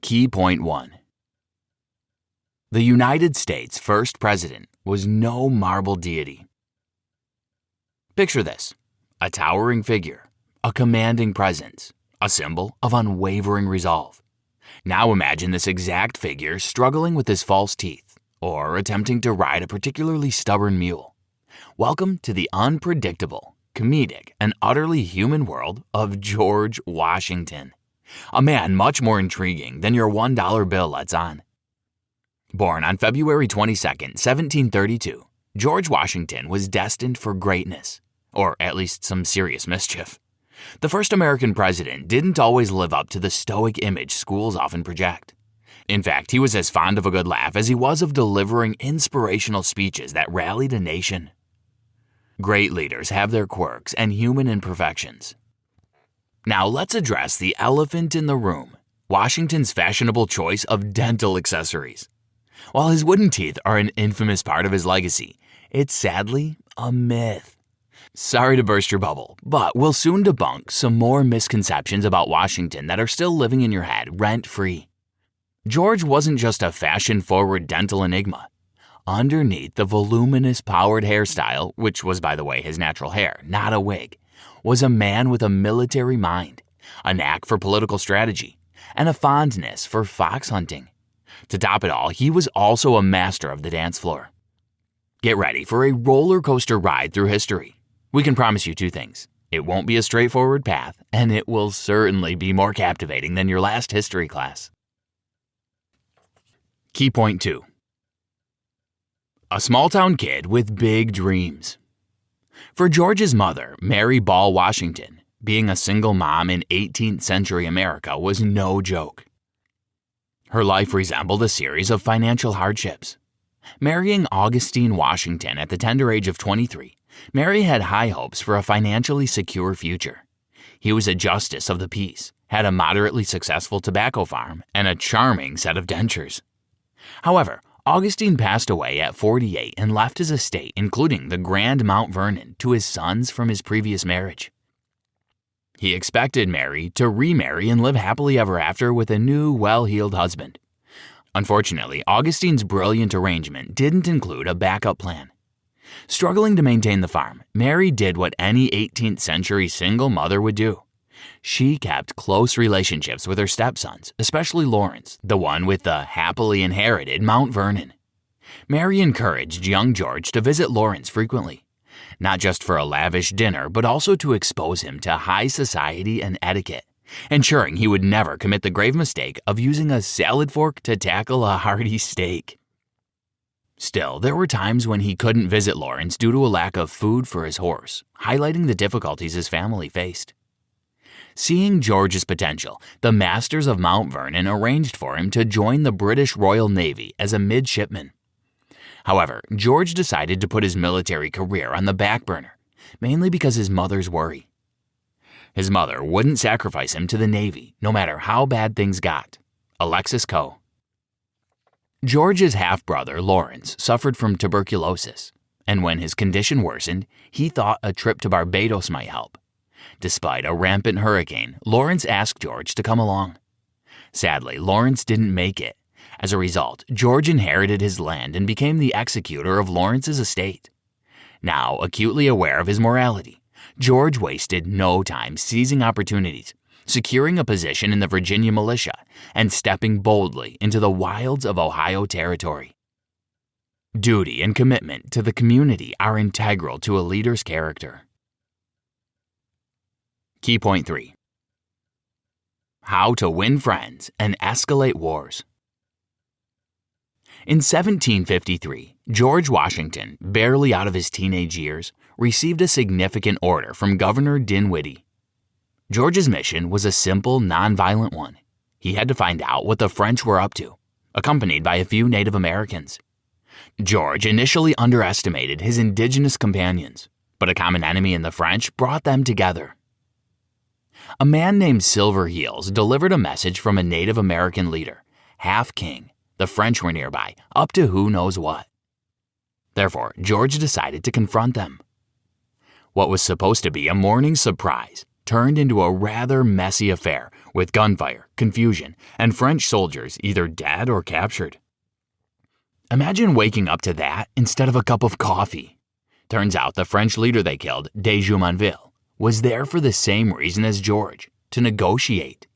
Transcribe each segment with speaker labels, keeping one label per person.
Speaker 1: Key point 1. The United States' first president was no marble deity. Picture this: a towering figure, a commanding presence, a symbol of unwavering resolve. Now imagine this exact figure struggling with his false teeth or attempting to ride a particularly stubborn mule. Welcome to the unpredictable, comedic, and utterly human world of George Washington, a man much more intriguing than your $1 bill lets on. Born on February 22, 1732, George Washington was destined for greatness, or at least some serious mischief. The first American president didn't always live up to the stoic image schools often project. In fact, he was as fond of a good laugh as he was of delivering inspirational speeches that rallied a nation. Great leaders have their quirks and human imperfections. Now let's address the elephant in the room: Washington's fashionable choice of dental accessories. While his wooden teeth are an infamous part of his legacy, it's sadly a myth. Sorry to burst your bubble, but we'll soon debunk some more misconceptions about Washington that are still living in your head rent-free. George wasn't just a fashion-forward dental enigma. Underneath the voluminous powered hairstyle, which was, by the way, his natural hair, not a wig, was a man with a military mind, a knack for political strategy, and a fondness for fox hunting. To top it all, he was also a master of the dance floor. Get ready for a roller coaster ride through history. We can promise you two things: it won't be a straightforward path, and it will certainly be more captivating than your last history class. Key point 2. A small-town kid with big dreams. For George's mother, Mary Ball Washington, being a single mom in 18th century America was no joke. Her life resembled a series of financial hardships. Marrying Augustine Washington at the tender age of 23, Mary had high hopes for a financially secure future. He was a justice of the peace, had a moderately successful tobacco farm, and a charming set of dentures. However, Augustine passed away at 48 and left his estate, including the Grand Mount Vernon, to his sons from his previous marriage. He expected Mary to remarry and live happily ever after with a new, well-heeled husband. Unfortunately, Augustine's brilliant arrangement didn't include a backup plan. Struggling to maintain the farm, Mary did what any 18th century single mother would do. She kept close relationships with her stepsons, especially Lawrence, the one with the happily inherited Mount Vernon. Mary encouraged young George to visit Lawrence frequently, not just for a lavish dinner, but also to expose him to high society and etiquette, ensuring he would never commit the grave mistake of using a salad fork to tackle a hearty steak. Still, there were times when he couldn't visit Lawrence due to a lack of food for his horse, highlighting the difficulties his family faced. Seeing George's potential, the masters of Mount Vernon arranged for him to join the British Royal Navy as a midshipman. However, George decided to put his military career on the back burner, mainly because his mother's worry. His mother wouldn't sacrifice him to the Navy, no matter how bad things got. Alexis Coe. George's half-brother, Lawrence, suffered from tuberculosis, and when his condition worsened, he thought a trip to Barbados might help. Despite a rampant hurricane, Lawrence asked George to come along. Sadly, Lawrence didn't make it. As a result, George inherited his land and became the executor of Lawrence's estate. Now, acutely aware of his morality, George wasted no time seizing opportunities, securing a position in the Virginia militia, and stepping boldly into the wilds of Ohio Territory. Duty and commitment to the community are integral to a leader's character. Key point 3. How to win friends and escalate wars. In 1753, George Washington, barely out of his teenage years, received a significant order from Governor Dinwiddie. George's mission was a simple, nonviolent one. He had to find out what the French were up to, accompanied by a few Native Americans. George initially underestimated his indigenous companions, but a common enemy in the French brought them together. A man named Silverheels delivered a message from a Native American leader, Half King. The French were nearby, up to who knows what. Therefore, George decided to confront them. What was supposed to be a morning surprise turned into a rather messy affair with gunfire, confusion, and French soldiers either dead or captured. Imagine waking up to that instead of a cup of coffee. Turns out the French leader they killed, de Jumonville, was there for the same reason as George, to negotiate.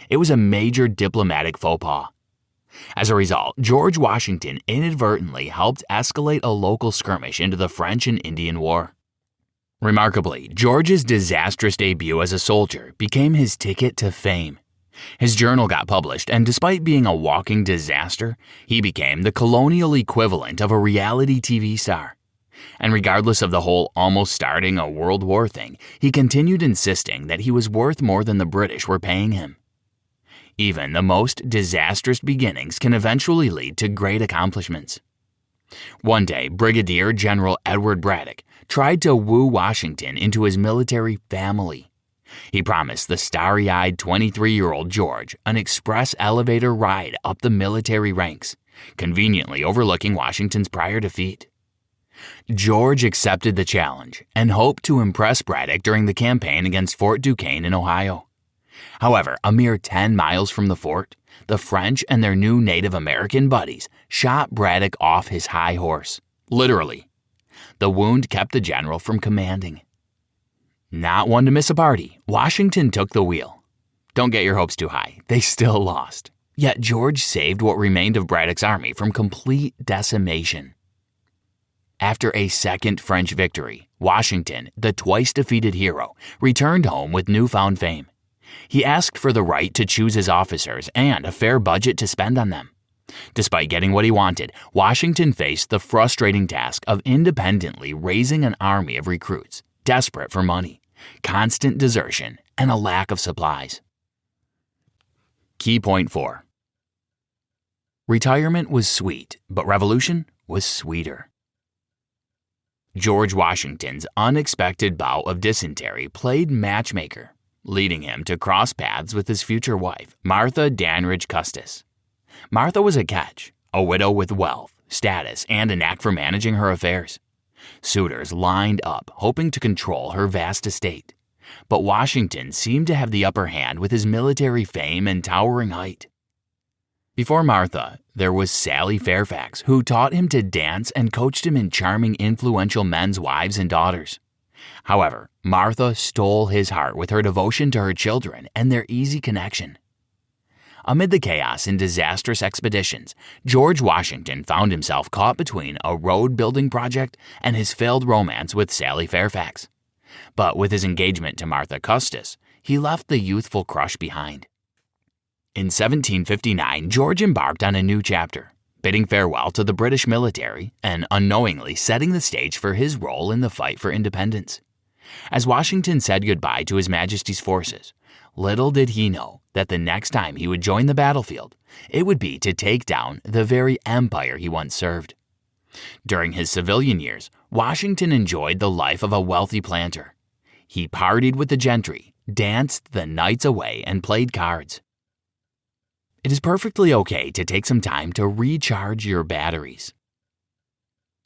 Speaker 1: It was a major diplomatic faux pas. As a result, George Washington inadvertently helped escalate a local skirmish into the French and Indian War. Remarkably, George's disastrous debut as a soldier became his ticket to fame. His journal got published, and despite being a walking disaster, he became the colonial equivalent of a reality TV star. And regardless of the whole almost starting a world war thing, he continued insisting that he was worth more than the British were paying him. Even the most disastrous beginnings can eventually lead to great accomplishments. One day, Brigadier General Edward Braddock tried to woo Washington into his military family. He promised the starry-eyed 23-year-old George an express elevator ride up the military ranks, conveniently overlooking Washington's prior defeat. George accepted the challenge and hoped to impress Braddock during the campaign against Fort Duquesne in Ohio. However, a mere 10 miles from the fort, the French and their new Native American buddies shot Braddock off his high horse, literally. The wound kept the general from commanding. Not one to miss a party, Washington took the wheel. Don't get your hopes too high, they still lost. Yet George saved what remained of Braddock's army from complete decimation. After a second French victory, Washington, the twice-defeated hero, returned home with newfound fame. He asked for the right to choose his officers and a fair budget to spend on them. Despite getting what he wanted, Washington faced the frustrating task of independently raising an army of recruits, desperate for money, constant desertion, and a lack of supplies. Key point 4. Retirement was sweet, but revolution was sweeter. George Washington's unexpected bout of dysentery played matchmaker, leading him to cross paths with his future wife, Martha Dandridge Custis. Martha was a catch, a widow with wealth, status, and a knack for managing her affairs. Suitors lined up, hoping to control her vast estate. But Washington seemed to have the upper hand with his military fame and towering height. Before Martha, there was Sally Fairfax, who taught him to dance and coached him in charming, influential men's wives and daughters. However, Martha stole his heart with her devotion to her children and their easy connection. Amid the chaos and disastrous expeditions, George Washington found himself caught between a road-building project and his failed romance with Sally Fairfax. But with his engagement to Martha Custis, he left the youthful crush behind. In 1759, George embarked on a new chapter, bidding farewell to the British military and unknowingly setting the stage for his role in the fight for independence. As Washington said goodbye to His Majesty's forces, little did he know that the next time he would join the battlefield, it would be to take down the very empire he once served. During his civilian years, Washington enjoyed the life of a wealthy planter. He partied with the gentry, danced the nights away, and played cards. It is perfectly okay to take some time to recharge your batteries.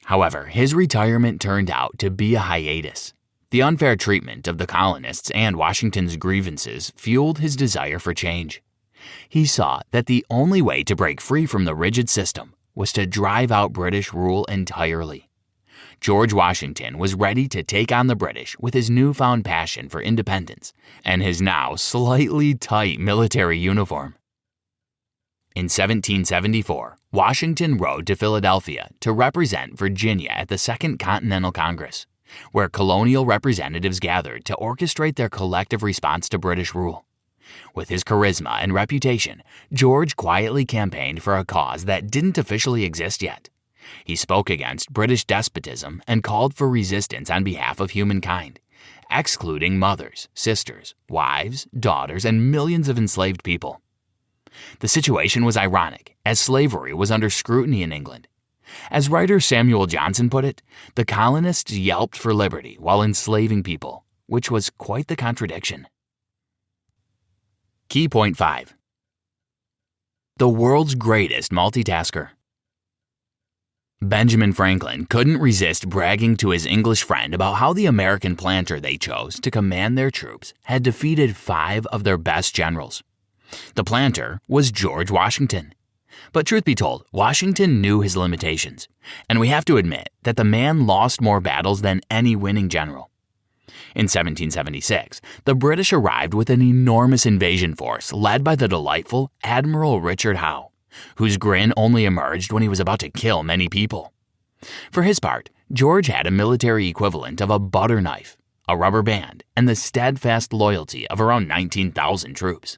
Speaker 1: However, his retirement turned out to be a hiatus. The unfair treatment of the colonists and Washington's grievances fueled his desire for change. He saw that the only way to break free from the rigid system was to drive out British rule entirely. George Washington was ready to take on the British with his newfound passion for independence and his now slightly tight military uniform. In 1774, Washington rode to Philadelphia to represent Virginia at the Second Continental Congress, where colonial representatives gathered to orchestrate their collective response to British rule. With his charisma and reputation, George quietly campaigned for a cause that didn't officially exist yet. He spoke against British despotism and called for resistance on behalf of humankind, excluding mothers, sisters, wives, daughters, and millions of enslaved people. The situation was ironic, as slavery was under scrutiny in England. As writer Samuel Johnson put it, the colonists yelped for liberty while enslaving people, which was quite the contradiction. Key point 5. The world's greatest multitasker. Benjamin Franklin couldn't resist bragging to his English friend about how the American planter they chose to command their troops had defeated 5 of their best generals. The planter was George Washington. But truth be told, Washington knew his limitations, and we have to admit that the man lost more battles than any winning general. In 1776, the British arrived with an enormous invasion force led by the delightful Admiral Richard Howe, whose grin only emerged when he was about to kill many people. For his part, George had a military equivalent of a butter knife, a rubber band, and the steadfast loyalty of around 19,000 troops.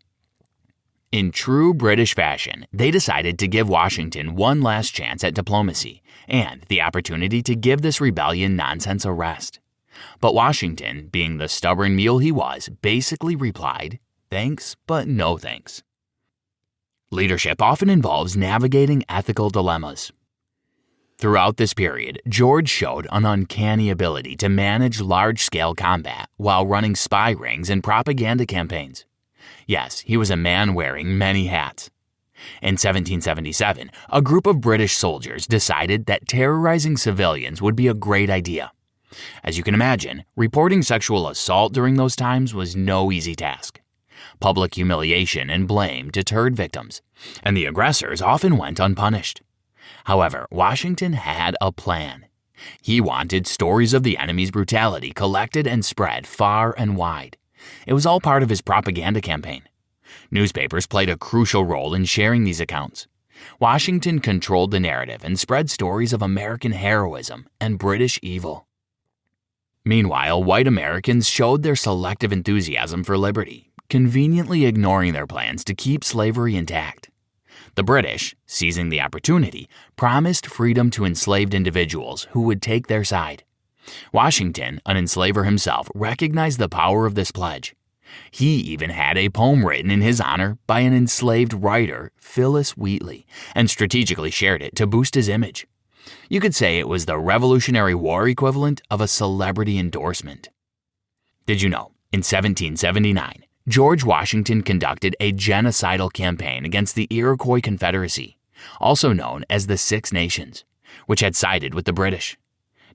Speaker 1: In true British fashion, they decided to give Washington one last chance at diplomacy and the opportunity to give this rebellion nonsense a rest. But Washington, being the stubborn mule he was, basically replied, "Thanks, but no thanks." Leadership often involves navigating ethical dilemmas. Throughout this period, George showed an uncanny ability to manage large-scale combat while running spy rings and propaganda campaigns. Yes, he was a man wearing many hats. In 1777, a group of British soldiers decided that terrorizing civilians would be a great idea. As you can imagine, reporting sexual assault during those times was no easy task. Public humiliation and blame deterred victims, and the aggressors often went unpunished. However, Washington had a plan. He wanted stories of the enemy's brutality collected and spread far and wide. It was all part of his propaganda campaign. Newspapers played a crucial role in sharing these accounts. Washington controlled the narrative and spread stories of American heroism and British evil. Meanwhile, white Americans showed their selective enthusiasm for liberty, conveniently ignoring their plans to keep slavery intact. The British, seizing the opportunity, promised freedom to enslaved individuals who would take their side. Washington, an enslaver himself, recognized the power of this pledge. He even had a poem written in his honor by an enslaved writer, Phillis Wheatley, and strategically shared it to boost his image. You could say it was the Revolutionary War equivalent of a celebrity endorsement. Did you know, in 1779, George Washington conducted a genocidal campaign against the Iroquois Confederacy, also known as the Six Nations, which had sided with the British.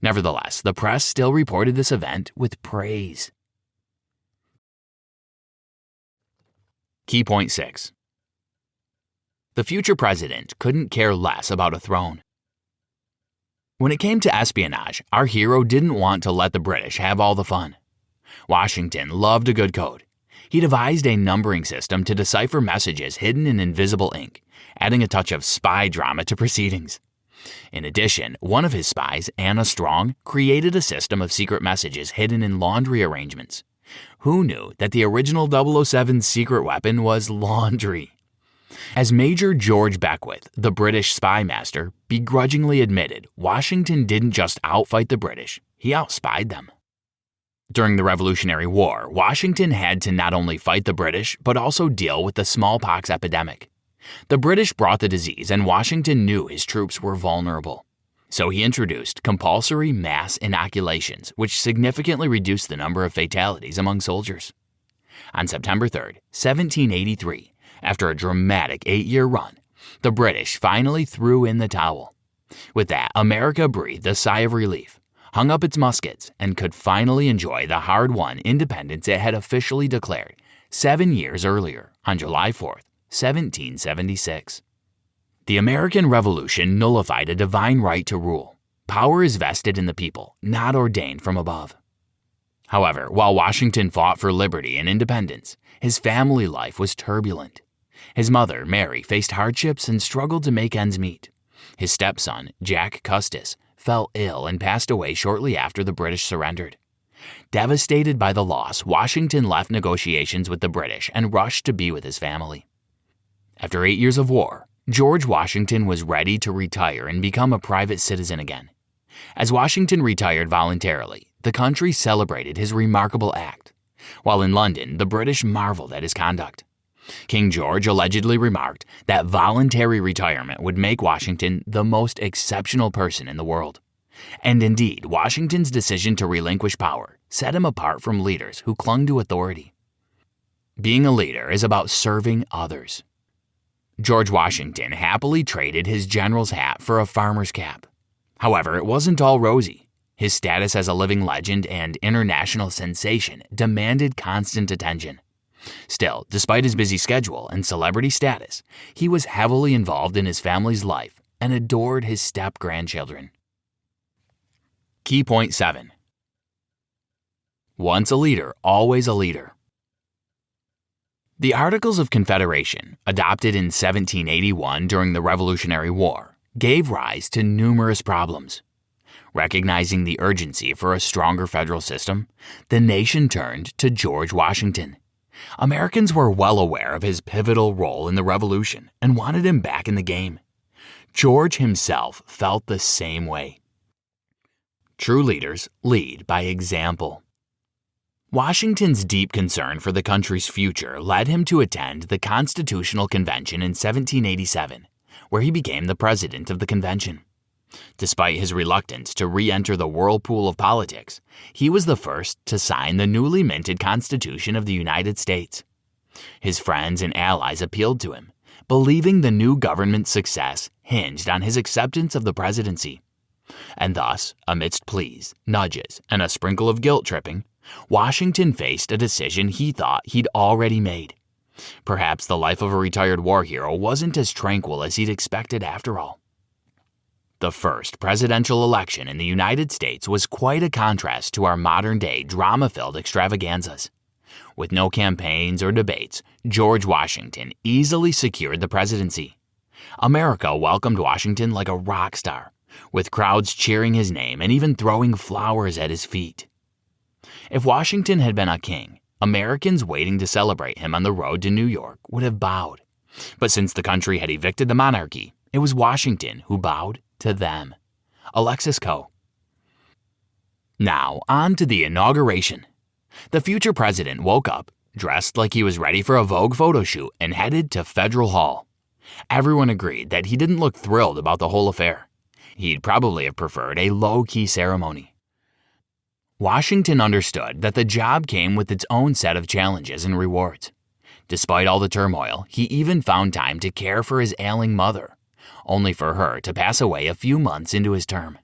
Speaker 1: Nevertheless, the press still reported this event with praise. Key point 6. The future president couldn't care less about a throne. When it came to espionage, our hero didn't want to let the British have all the fun. Washington loved a good code. He devised a numbering system to decipher messages hidden in invisible ink, adding a touch of spy drama to proceedings. In addition, one of his spies, Anna Strong, created a system of secret messages hidden in laundry arrangements. Who knew that the original 007's secret weapon was laundry? As Major George Beckwith, the British spy master, begrudgingly admitted, Washington didn't just outfight the British, he outspied them. During the Revolutionary War, Washington had to not only fight the British, but also deal with the smallpox epidemic. The British brought the disease, and Washington knew his troops were vulnerable. So he introduced compulsory mass inoculations, which significantly reduced the number of fatalities among soldiers. On September 3, 1783, after a dramatic 8-year run, the British finally threw in the towel. With that, America breathed a sigh of relief, hung up its muskets, and could finally enjoy the hard-won independence it had officially declared 7 years earlier, on July 4th. 1776. The American Revolution nullified a divine right to rule. Power is vested in the people, not ordained from above. However, while Washington fought for liberty and independence, his family life was turbulent. His mother, Mary, faced hardships and struggled to make ends meet. His stepson, Jack Custis, fell ill and passed away shortly after the British surrendered. Devastated by the loss, Washington left negotiations with the British and rushed to be with his family. After 8 years of war, George Washington was ready to retire and become a private citizen again. As Washington retired voluntarily, the country celebrated his remarkable act. While in London, the British marveled at his conduct. King George allegedly remarked that voluntary retirement would make Washington the most exceptional person in the world. And indeed, Washington's decision to relinquish power set him apart from leaders who clung to authority. Being a leader is about serving others. George Washington happily traded his general's hat for a farmer's cap. However, it wasn't all rosy. His status as a living legend and international sensation demanded constant attention. Still, despite his busy schedule and celebrity status, he was heavily involved in his family's life and adored his step-grandchildren. Key point 7. Once a leader, always a leader. The Articles of Confederation, adopted in 1781 during the Revolutionary War, gave rise to numerous problems. Recognizing the urgency for a stronger federal system, the nation turned to George Washington. Americans were well aware of his pivotal role in the Revolution and wanted him back in the game. George himself felt the same way. True leaders lead by example. Washington's deep concern for the country's future led him to attend the Constitutional Convention in 1787, where he became the president of the convention. Despite his reluctance to re-enter the whirlpool of politics, he was the first to sign the newly minted Constitution of the United States. His friends and allies appealed to him, believing the new government's success hinged on his acceptance of the presidency. And thus, amidst pleas, nudges, and a sprinkle of guilt-tripping, Washington faced a decision he thought he'd already made. Perhaps the life of a retired war hero wasn't as tranquil as he'd expected after all. The first presidential election in the United States was quite a contrast to our modern-day drama-filled extravaganzas. With no campaigns or debates, George Washington easily secured the presidency. America welcomed Washington like a rock star, with crowds cheering his name and even throwing flowers at his feet. If Washington had been a king, Americans waiting to celebrate him on the road to New York would have bowed. But since the country had evicted the monarchy, it was Washington who bowed to them. Alexis Coe. Now, on to the inauguration. The future president woke up, dressed like he was ready for a Vogue photo shoot, and headed to Federal Hall. Everyone agreed that he didn't look thrilled about the whole affair. He'd probably have preferred a low-key ceremony. Washington understood that the job came with its own set of challenges and rewards. Despite all the turmoil, he even found time to care for his ailing mother, only for her to pass away a few months into his term.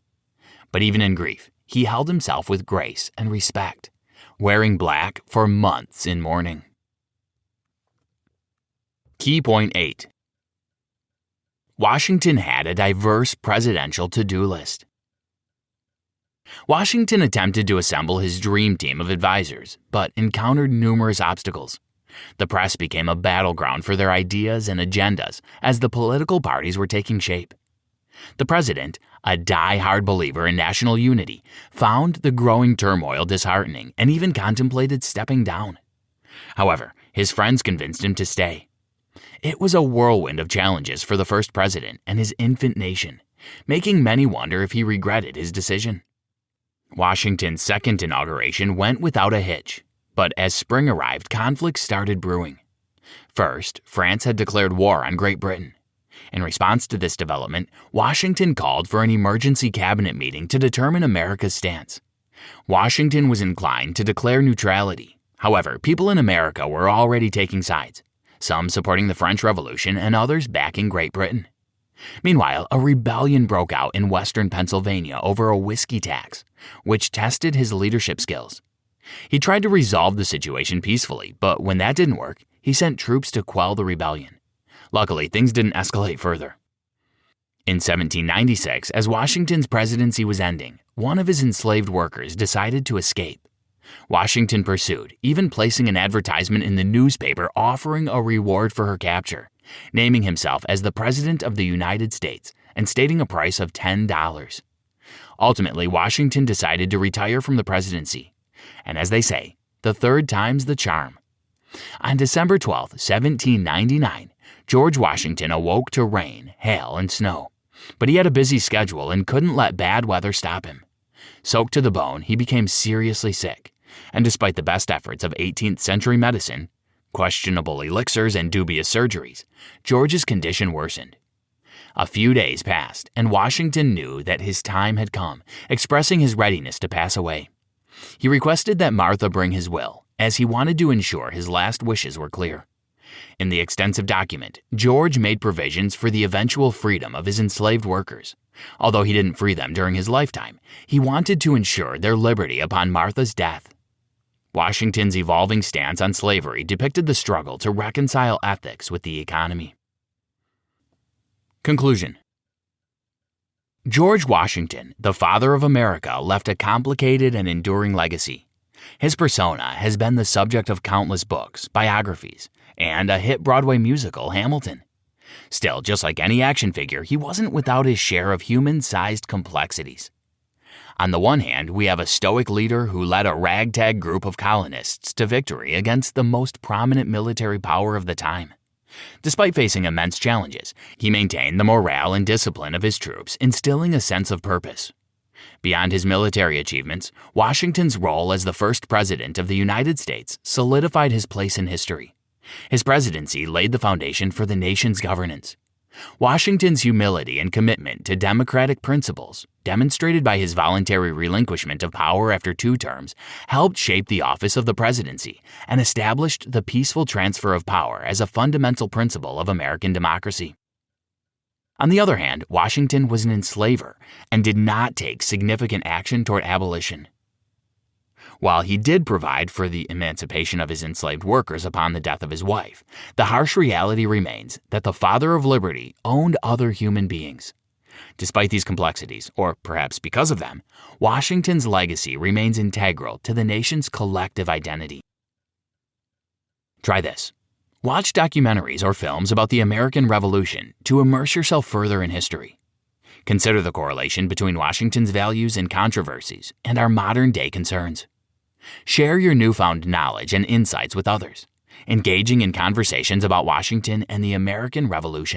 Speaker 1: But even in grief, he held himself with grace and respect, wearing black for months in mourning. Key point 8. Washington had a diverse presidential to-do list. Washington attempted to assemble his dream team of advisors, but encountered numerous obstacles. The press became a battleground for their ideas and agendas as the political parties were taking shape. The president, a die-hard believer in national unity, found the growing turmoil disheartening and even contemplated stepping down. However, his friends convinced him to stay. It was a whirlwind of challenges for the first president and his infant nation, making many wonder if he regretted his decision. Washington's second inauguration went without a hitch, but as spring arrived, conflicts started brewing. First, France had declared war on Great Britain. In response to this development, Washington called for an emergency cabinet meeting to determine America's stance. Washington was inclined to declare neutrality. However, people in America were already taking sides, some supporting the French Revolution and others backing Great Britain. Meanwhile, a rebellion broke out in western Pennsylvania over a whiskey tax, which tested his leadership skills. He tried to resolve the situation peacefully, but when that didn't work, he sent troops to quell the rebellion. Luckily, things didn't escalate further. In 1796, as Washington's presidency was ending, one of his enslaved workers decided to escape. Washington pursued, even placing an advertisement in the newspaper offering a reward for her capture, naming himself as the President of the United States and stating a price of $10. Ultimately, Washington decided to retire from the presidency. And as they say, the third time's the charm. On December 12, 1799, George Washington awoke to rain, hail, and snow. But he had a busy schedule and couldn't let bad weather stop him. Soaked to the bone, he became seriously sick. And despite the best efforts of 18th century medicine, questionable elixirs, and dubious surgeries, George's condition worsened. A few days passed, and Washington knew that his time had come, expressing his readiness to pass away. He requested that Martha bring his will, as he wanted to ensure his last wishes were clear. In the extensive document, George made provisions for the eventual freedom of his enslaved workers. Although he didn't free them during his lifetime, he wanted to ensure their liberty upon Martha's death. Washington's evolving stance on slavery depicted the struggle to reconcile ethics with the economy. Conclusion. George Washington, the father of America, left a complicated and enduring legacy. His persona has been the subject of countless books, biographies, and a hit Broadway musical, Hamilton. Still, just like any action figure, he wasn't without his share of human-sized complexities. On the one hand, we have a stoic leader who led a ragtag group of colonists to victory against the most prominent military power of the time. Despite facing immense challenges, he maintained the morale and discipline of his troops, instilling a sense of purpose. Beyond his military achievements, Washington's role as the first president of the United States solidified his place in history. His presidency laid the foundation for the nation's governance. Washington's humility and commitment to democratic principles, demonstrated by his voluntary relinquishment of power after 2 terms, helped shape the office of the presidency and established the peaceful transfer of power as a fundamental principle of American democracy. On the other hand, Washington was an enslaver and did not take significant action toward abolition. While he did provide for the emancipation of his enslaved workers upon the death of his wife, the harsh reality remains that the Father of Liberty owned other human beings. Despite these complexities, or perhaps because of them, Washington's legacy remains integral to the nation's collective identity. Try this. Watch documentaries or films about the American Revolution to immerse yourself further in history. Consider the correlation between Washington's values and controversies and our modern-day concerns. Share your newfound knowledge and insights with others, engaging in conversations about Washington and the American Revolution.